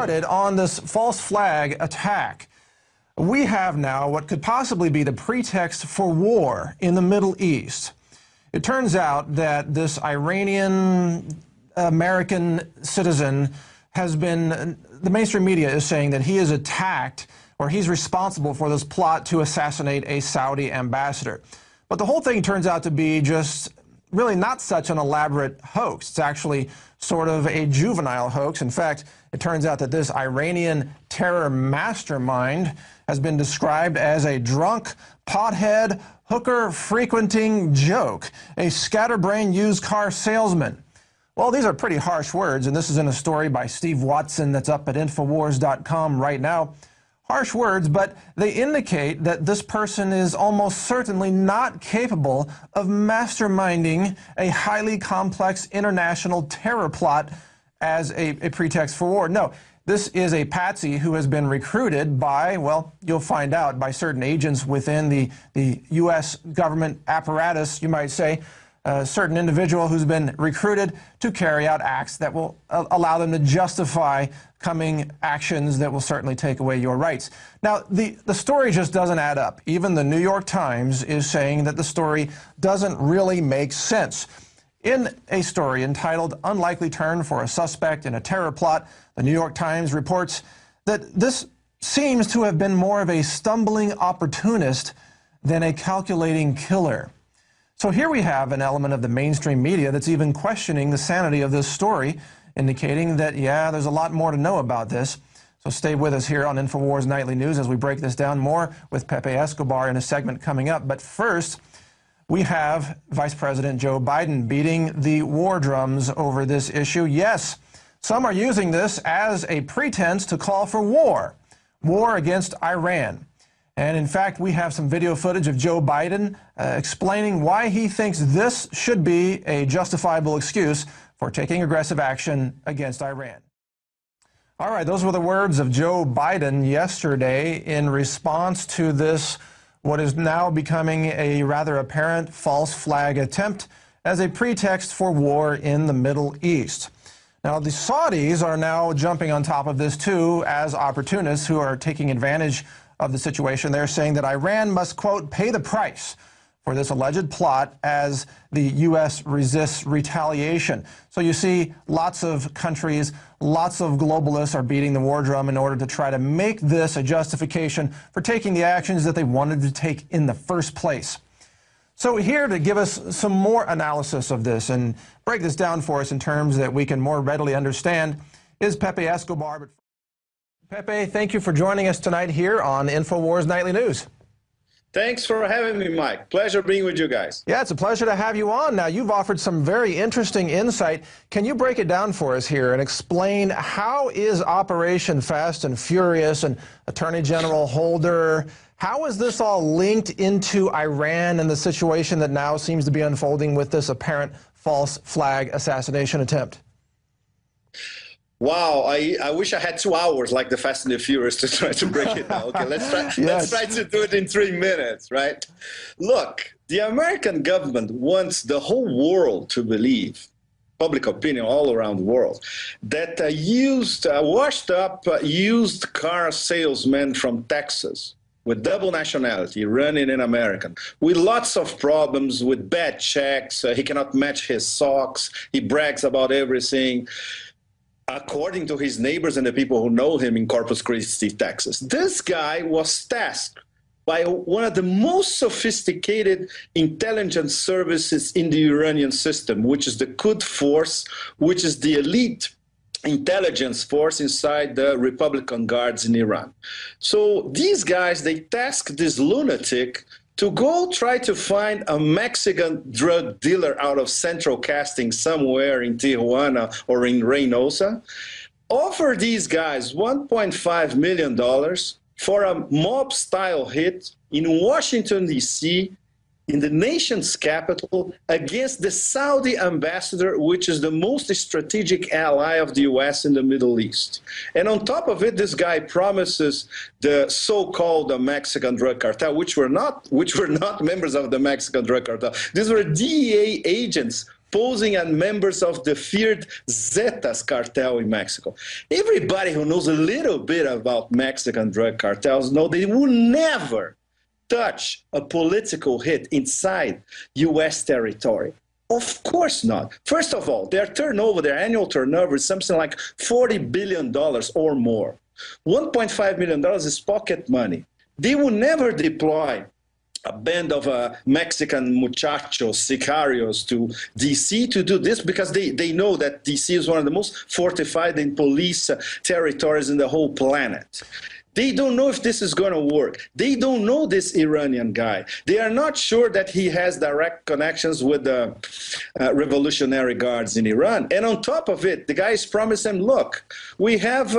started on this false flag attack. We have now what could possibly be the pretext for war in the Middle East. It turns out that this Iranian American citizen has been, the mainstream media is saying that he is attacked or he's responsible for this plot to assassinate a Saudi ambassador. But the whole thing turns out to be just really not such an elaborate hoax. It's actually sort of a juvenile hoax. In fact, it turns out that this Iranian terror mastermind has been described as a drunk, pothead, hooker-frequenting joke, a scatterbrained used car salesman. Well, these are pretty harsh words, and this is in a story by Steve Watson that's up at Infowars.com right now. Harsh words, but they indicate that this person is almost certainly not capable of masterminding a highly complex international terror plot as a pretext for war. No, this is a patsy who has been recruited by, well, you'll find out, by certain agents within the U.S. government apparatus, you might say, a certain individual who's been recruited to carry out acts that will allow them to justify coming actions that will certainly take away your rights. Now, the story just doesn't add up. Even the New York Times is saying that the story doesn't really make sense. In a story entitled "Unlikely Turn for a Suspect in a Terror Plot," the New York Times reports that this seems to have been more of a stumbling opportunist than a calculating killer. So here we have an element of the mainstream media that's even questioning the sanity of this story, indicating that, yeah, there's a lot more to know about this. So stay with us here on InfoWars Nightly News as we break this down more with Pepe Escobar in a segment coming up. But first, we have Vice President Joe Biden beating the war drums over this issue. Yes, some are using this as a pretense to call for war against Iran. And in fact, we have some video footage of Joe Biden explaining why he thinks this should be a justifiable excuse for taking aggressive action against Iran. All right, those were the words of Joe Biden yesterday in response to this, what is now becoming a rather apparent false flag attempt as a pretext for war in the Middle East. Now, the Saudis are now jumping on top of this, too, as opportunists who are taking advantage of the situation. They're saying that Iran must, quote, pay the price for this alleged plot as the U.S. resists retaliation. So you see lots of countries, lots of globalists are beating the war drum in order to try to make this a justification for taking the actions that they wanted to take in the first place. So here to give us some more analysis of this and break this down for us in terms that we can more readily understand is Pepe Escobar. Pepe, thank you for joining us tonight here on InfoWars Nightly News. Thanks for having me, Mike. Pleasure being with you guys. Yeah, it's a pleasure to have you on. Now, you've offered some very interesting insight. Can you break it down for us here and explain how is Operation Fast and Furious and Attorney General Holder, how is this all linked into Iran and the situation that now seems to be unfolding with this apparent false flag assassination attempt? Wow, I wish I had 2 hours like the Fast and the Furious to try to break it down. Okay, let's try to do it in 3 minutes, right? Look, the American government wants the whole world to believe, public opinion all around the world, that a washed-up used car salesman from Texas with double nationality, running in American, with lots of problems, with bad checks, he cannot match his socks, he brags about everything, according to his neighbors and the people who know him in Corpus Christi, Texas. This guy was tasked by one of the most sophisticated intelligence services in the Iranian system, which is the Quds Force, which is the elite intelligence force inside the Republican Guards in Iran. So these guys, they task this lunatic to go try to find a Mexican drug dealer out of Central Casting somewhere in Tijuana or in Reynosa, offer these guys $1.5 million for a mob-style hit in Washington, D.C., in the nation's capital, against the Saudi ambassador, which is the most strategic ally of the U.S. in the Middle East. And on top of it, this guy promises the so-called Mexican drug cartel, which were not members of the Mexican drug cartel. These were DEA agents posing as members of the feared Zetas cartel in Mexico. Everybody who knows a little bit about Mexican drug cartels know they will never touch a political hit inside U.S. territory. Of course not. First of all, their turnover, their annual turnover is something like $40 billion or more. $1.5 million is pocket money. They will never deploy a band of Mexican muchachos, sicarios to D.C. to do this because they know that D.C. is one of the most fortified and police territories in the whole planet. They don't know if this is going to work. They don't know this Iranian guy. They are not sure that he has direct connections with the revolutionary guards in Iran. And on top of it, the guys promise him, look, we have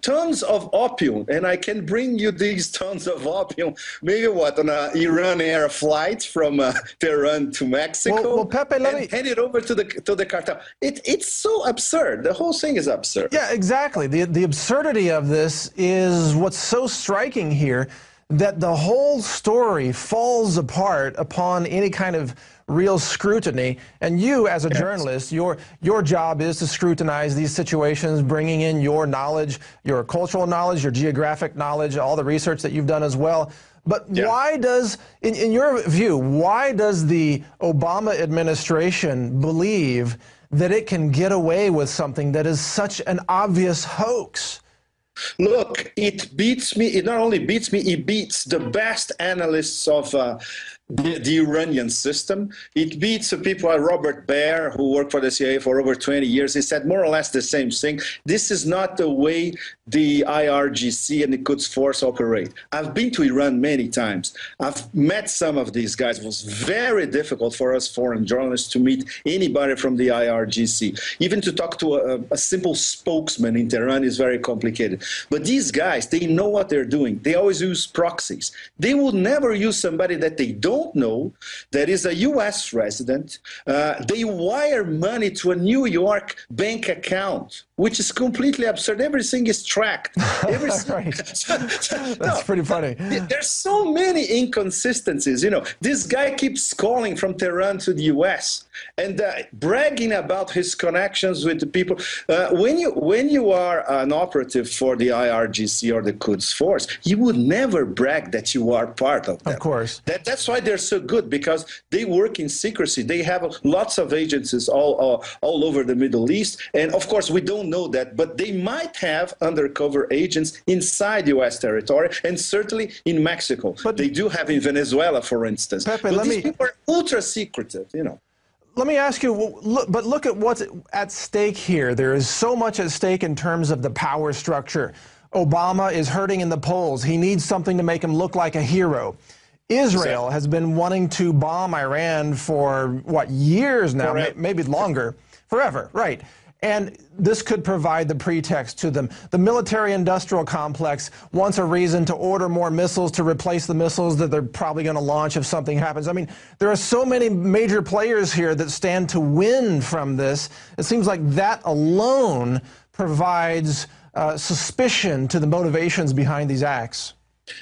tons of opium, and I can bring you these tons of opium, maybe what, on an Iran Air flight from Tehran to Mexico, well, Pepe, and hand it over to the cartel. It's so absurd. The whole thing is absurd. Yeah, exactly. The absurdity of this is what's so striking here, that the whole story falls apart upon any kind of real scrutiny. And you, as a journalist, your job is to scrutinize these situations, bringing in your knowledge, your cultural knowledge, your geographic knowledge, all the research that you've done as well. But why does, in your view, why does the Obama administration believe that it can get away with something that is such an obvious hoax? Look, it beats me. It not only beats me, it beats the best analysts of the Iranian system. It beats people like Robert Baer, who worked for the CIA for over 20 years. He said more or less the same thing. This is not the way the IRGC and the Quds Force operate. I've been to Iran many times. I've met some of these guys. It was very difficult for us foreign journalists to meet anybody from the IRGC. Even to talk to a simple spokesman in Tehran is very complicated. But these guys, they know what they're doing. They always use proxies. They will never use somebody that they don't know, that is a U.S. resident. They wire money to a New York bank account, which is completely absurd. Everything is tracked. Right. That's pretty funny. There's so many inconsistencies. You know, this guy keeps calling from Tehran to the U.S. and bragging about his connections with the people. When you are an operative for the IRGC or the Quds Force, you would never brag that you are part of them. Of course. That's why they're so good, because they work in secrecy. They have lots of agencies all over the Middle East. And of course, we don't know that, but they might have undercover agents inside U.S. territory, and certainly in Mexico. But they do have in Venezuela, for instance. Pepe, but these people are ultra secretive, you know. Let me ask you, but look at what's at stake here. There is so much at stake in terms of the power structure. Obama is hurting in the polls. He needs something to make him look like a hero. Israel has been wanting to bomb Iran for, what, years now, maybe longer, forever, right? And this could provide the pretext to them. The military-industrial complex wants a reason to order more missiles to replace the missiles that they're probably going to launch if something happens. I mean, there are so many major players here that stand to win from this. It seems like that alone provides suspicion to the motivations behind these acts.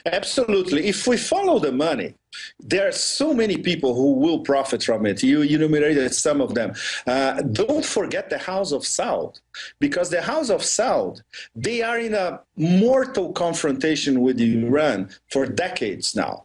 Absolutely. If we follow the money, there are so many people who will profit from it. You enumerated some of them. Don't forget the House of Saud, because the House of Saud, they are in a mortal confrontation with Iran for decades now.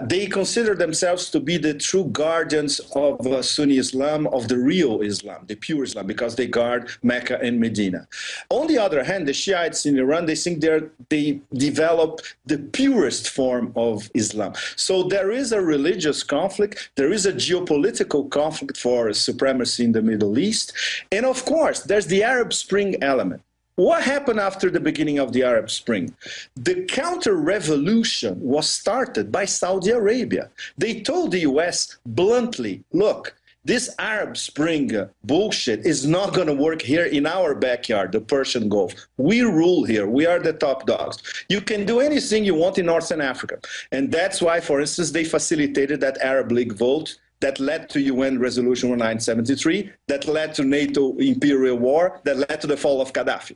They consider themselves to be the true guardians of Sunni Islam, of the real Islam, the pure Islam, because they guard Mecca and Medina. On the other hand, the Shiites in Iran, they think they develop the purest form of Islam. So there is a religious conflict, there is a geopolitical conflict for supremacy in the Middle East, and of course, there's the Arab Spring element. What happened after the beginning of the Arab Spring? The counter-revolution was started by Saudi Arabia. They told the U.S. bluntly, look, this Arab Spring bullshit is not going to work here in our backyard, the Persian Gulf. We rule here. We are the top dogs. You can do anything you want in Northern Africa. And that's why, for instance, they facilitated that Arab League vote that led to UN Resolution 1973, that led to NATO imperial war, that led to the fall of Gaddafi.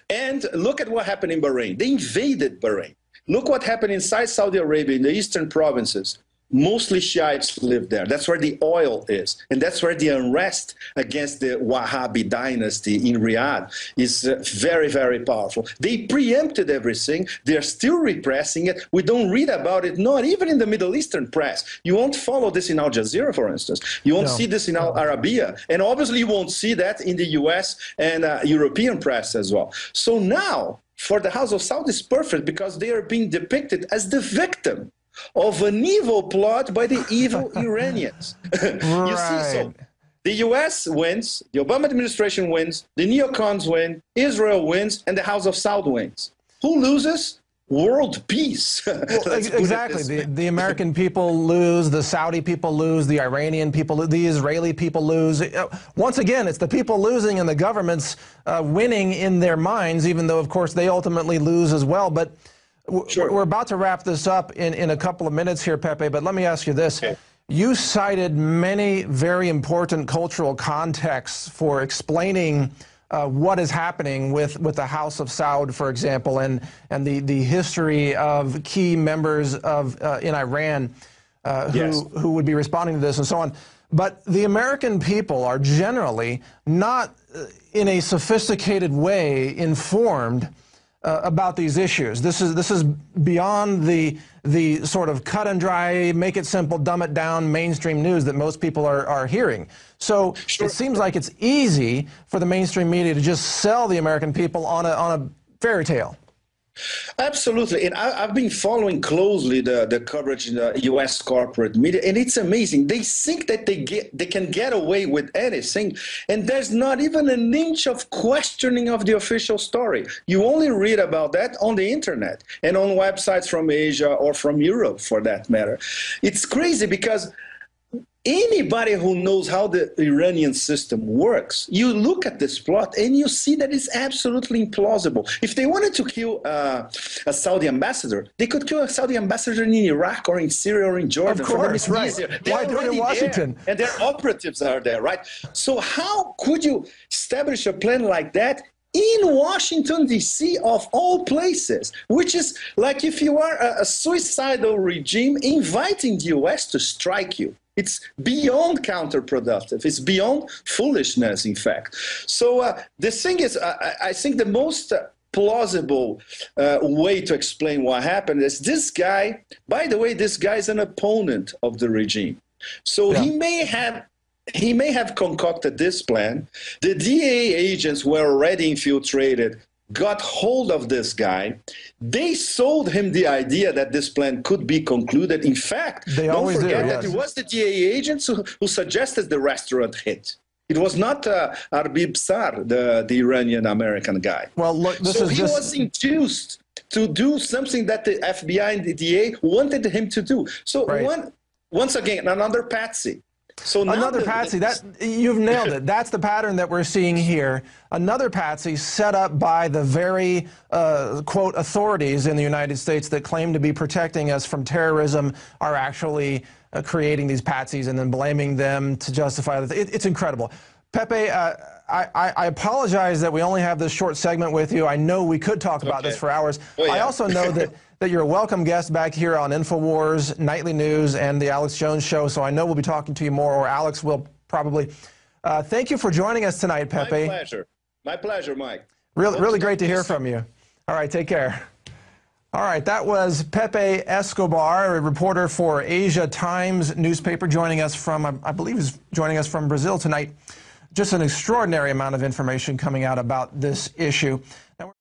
And look at what happened in Bahrain. They invaded Bahrain. Look what happened inside Saudi Arabia, in the eastern provinces. Mostly Shiites live there. That's where the oil is. And that's where the unrest against the Wahhabi dynasty in Riyadh is very, very powerful. They preempted everything. They're still repressing it. We don't read about it, not even in the Middle Eastern press. You won't follow this in Al Jazeera, for instance. You won't see this in Al Arabiya. And obviously you won't see that in the US and European press as well. So now, for the House of Saud, it's perfect because they are being depicted as the victim of an evil plot by the evil Iranians. You see, so the US wins, the Obama administration wins, the neocons win, Israel wins, and the House of Saud wins. Who loses? World peace. Well, exactly. The American people lose, the Saudi people lose, the Iranian people lose, the Israeli people lose. Once again, it's the people losing and the governments winning in their minds, even though, of course, they ultimately lose as well. But we're about to wrap this up in a couple of minutes here, Pepe, but let me ask you this. Okay. You cited many very important cultural contexts for explaining what is happening with the House of Saud, for example, and the history of key members of in Iran who would be responding to this and so on. But the American people are generally not in a sophisticated way informed about these issues. This is beyond the sort of cut and dry, make it simple, dumb it down mainstream news that most people are hearing. So it seems like it's easy for the mainstream media to just sell the American people on a fairy tale. Absolutely, and I've been following closely the coverage in the U.S. corporate media, and it's amazing. They think that they can get away with anything, and there's not even an inch of questioning of the official story. You only read about that on the internet and on websites from Asia or from Europe, for that matter. It's crazy because anybody who knows how the Iranian system works, you look at this plot and you see that it's absolutely implausible. If they wanted to kill a Saudi ambassador, they could kill a Saudi ambassador in Iraq or in Syria or in Jordan. Of course, right. Why do it in Washington? There, and their operatives are there, right? So how could you establish a plan like that in Washington, D.C., of all places, which is like if you are a suicidal regime inviting the U.S. to strike you? It's beyond counterproductive. It's beyond foolishness, in fact. So the thing is, I think the most plausible way to explain what happened is this guy, by the way, this guy is an opponent of the regime. So he may have concocted this plan. The DEA agents were already infiltrated, got hold of this guy. They sold him the idea that this plan could be concluded. In fact, don't forget that it was the DEA agents who suggested the restaurant hit. It was not Arbib Sar, the Iranian-American guy. Well, look, so he was induced to do something that the FBI and the DEA wanted him to do. So once again, another patsy. So another patsy, you've nailed it. That's the pattern that we're seeing here. Another patsy set up by the very, quote, authorities in the United States that claim to be protecting us from terrorism are actually creating these patsies and then blaming them to justify it. It's incredible. Pepe, I apologize that we only have this short segment with you. I know we could talk about this for hours. I also know that you're a welcome guest back here on InfoWars, Nightly News, and the Alex Jones Show, so I know we'll be talking to you more, or Alex will probably. Thank you for joining us tonight, Pepe. My pleasure. My pleasure, Mike. Really great to hear from you. All right, take care. All right, that was Pepe Escobar, a reporter for Asia Times newspaper, joining us from, I believe he's joining us from Brazil tonight. Just an extraordinary amount of information coming out about this issue. Now,